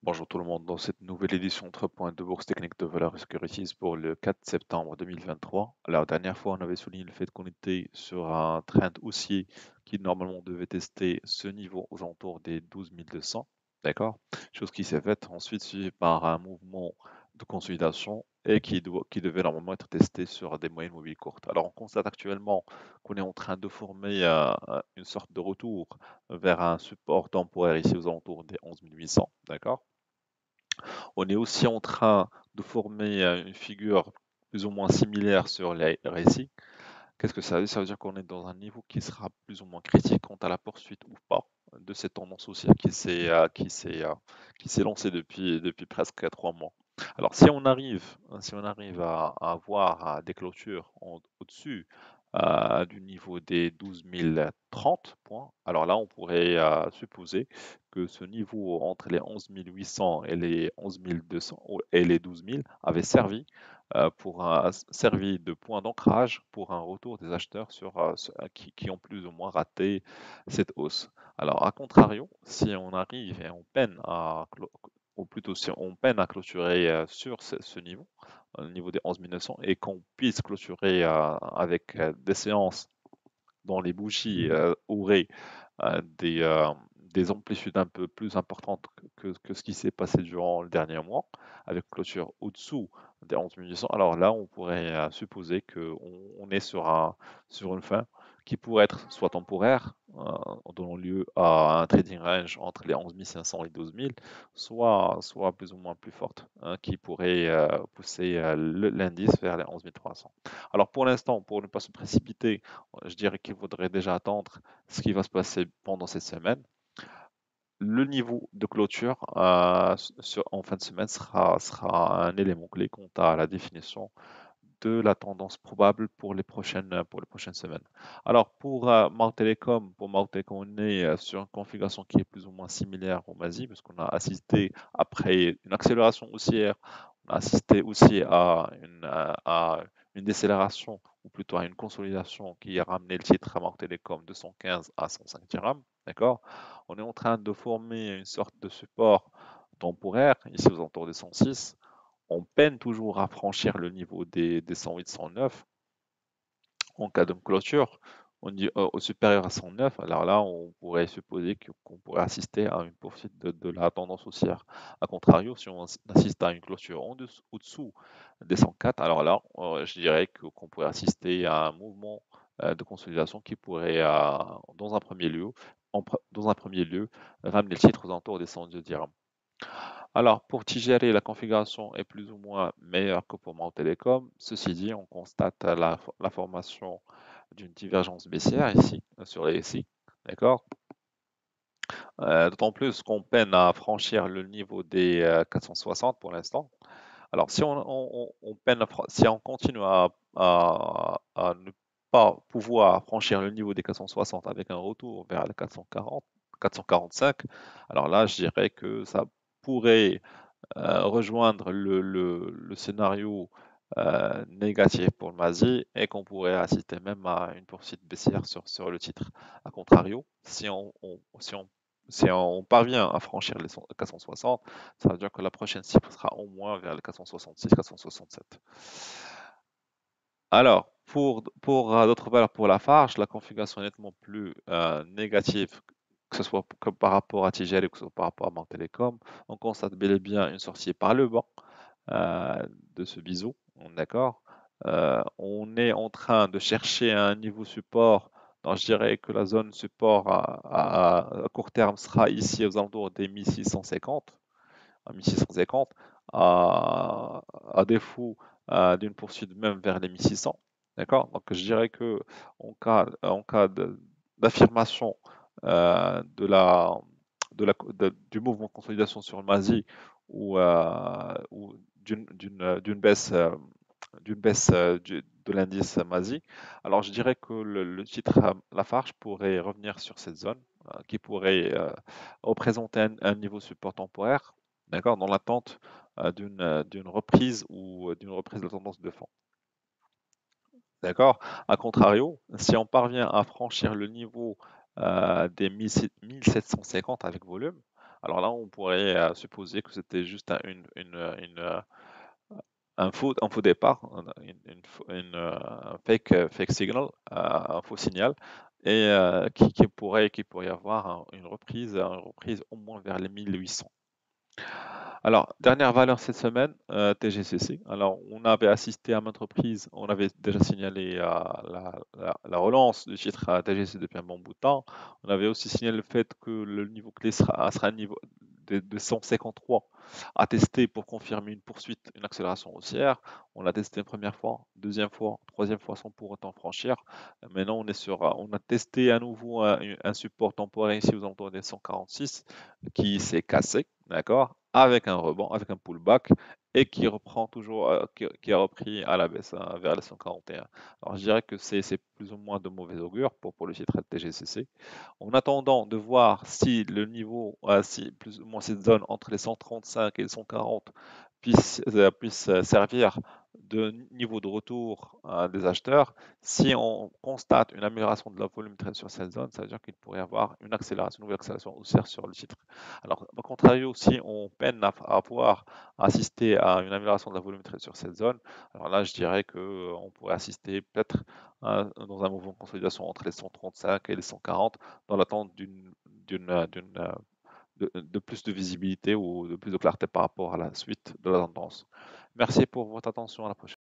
Bonjour tout le monde, dans cette nouvelle édition 3.2 de Bourse Technique de Valeurs et Securities pour le 4 septembre 2023. La dernière fois, on avait souligné le fait qu'on était sur un trend haussier qui normalement devait tester ce niveau aux alentours des 12 200, d'accord? Chose qui s'est faite ensuite suivie par un mouvement de consolidation et qui devait normalement être testé sur des moyennes mobiles courtes. Alors on constate actuellement qu'on est en train de former une sorte de retour vers un support temporaire ici aux alentours des 11 800, d'accord? On est aussi en train de former une figure plus ou moins similaire sur les récits. Qu'est-ce que ça veut dire? Ça veut dire qu'on est dans un niveau qui sera plus ou moins critique quant à la poursuite ou pas de cette tendance haussière qui s'est lancée depuis presque 3 mois. Alors, si on arrive à avoir des clôtures au-dessus du niveau des 12 030 points, alors là, on pourrait supposer que ce niveau entre les 11 800 et les 11 200 et les 12 000 avait servi de point d'ancrage pour un retour des acheteurs qui ont plus ou moins raté cette hausse. Alors, à contrario, si on arrive et on peine ou plutôt si on peine à clôturer sur ce niveau, au niveau des 11 900, et qu'on puisse clôturer avec des séances dont les bougies auraient des amplitudes un peu plus importantes que ce qui s'est passé durant le dernier mois, avec clôture au-dessous des 11 800. Alors là, on pourrait supposer qu'on est sur une fin qui pourrait être soit temporaire, donnant lieu à un trading range entre les 11 500 et 12 000, soit plus ou moins plus forte, hein, qui pourrait pousser l'indice vers les 11 300. Alors pour l'instant, pour ne pas se précipiter, je dirais qu'il faudrait déjà attendre ce qui va se passer pendant cette semaine. Le niveau de clôture en fin de semaine sera un élément clé quant à la définition de la tendance probable pour les prochaines semaines. Alors pour Mao Telecom, on est sur une configuration qui est plus ou moins similaire au MASI, parce qu'on a assisté après une accélération haussière, on a assisté aussi à une décélération, ou plutôt à une consolidation qui a ramené le titre à Mao Telecom de 115 à 105 dirhams. D'accord? On est en train de former une sorte de support temporaire, ici aux alentours des 106. On peine toujours à franchir le niveau des 108-109 en cas de clôture. On dit au supérieur à 109, alors là, on pourrait supposer qu'on pourrait assister à une poursuite de la tendance haussière. A contrario, si on assiste à une clôture au-dessous des 104, alors là, je dirais qu'on pourrait assister à un mouvement de consolidation qui pourrait, dans un premier lieu, dans un premier lieu, ramener le titre aux alentours des 110 dirhams. Alors, pour Tigeri, la configuration est plus ou moins meilleure que pour Mao Telecom. Ceci dit, on constate la formation d'une divergence baissière ici, sur les SI. D'accord? D'autant plus qu'on peine à franchir le niveau des 460 pour l'instant. Alors, si on continue à ne pas pouvoir franchir le niveau des 460 avec un retour vers les 440, 445, alors là, je dirais que ça pourrait rejoindre le scénario négatif pour le Masi et qu'on pourrait assister même à une poursuite baissière sur le titre. A contrario, si on parvient à franchir les 460, ça veut dire que la prochaine cible sera au moins vers les 466, 467. Alors, pour d'autres valeurs pour la Farge, la configuration est nettement plus négative, que ce soit comme par rapport à TGL ou que ce soit par rapport à Banque Télécom. On constate bel et bien une sortie par le bas de ce biseau, d'accord? On est en train de chercher un niveau support. Donc, je dirais que la zone support à court terme sera ici aux alentours des 1650, à 1650, à défaut d'une poursuite même vers les 1600. D'accord? Donc je dirais que en cas d'affirmation de du mouvement de consolidation sur le MASI ou d'une baisse de l'indice MASI, alors je dirais que le titre Lafarge pourrait revenir sur cette zone qui pourrait représenter un niveau support temporaire, d'accord, dans l'attente d'une reprise ou d'une reprise de la tendance de fond. D'accord? A contrario, si on parvient à franchir le niveau des 1750 avec volume, alors là, on pourrait supposer que c'était juste un faux départ, un fake signal, un faux signal, et qui pourrait y avoir une reprise au moins vers les 1800. Alors, dernière valeur cette semaine, TGCC. Alors, on avait assisté à maintes reprises, on avait déjà signalé la relance du titre à TGC depuis un bon bout de temps. On avait aussi signalé le fait que le niveau clé sera un niveau de 153 à tester pour confirmer une poursuite, une accélération haussière. On l'a testé une première fois, deuxième fois, troisième fois sans pour autant franchir. Maintenant, on a testé à nouveau un support temporaire ici aux alentours des 146 qui s'est cassé, d'accord, avec un rebond, avec un pullback, et qui reprend toujours, qui a repris à la baisse vers les 141. Alors je dirais que c'est plus ou moins de mauvais augure pour le titre TGCC. En attendant de voir si le niveau, si plus ou moins cette zone entre les 135 et les 140 puisse servir de niveau de retour des acheteurs, si on constate une amélioration de la volumétrie sur cette zone, ça veut dire qu'il pourrait y avoir une accélération, une nouvelle accélération haussière sur le titre. Alors, au contrario, si on peine à pouvoir assister à une amélioration de la volumétrie sur cette zone, alors là, je dirais qu'on pourrait assister peut-être dans un mouvement de consolidation entre les 135 et les 140 dans l'attente de plus de visibilité ou de plus de clarté par rapport à la suite de la tendance. Merci pour votre attention. À la prochaine.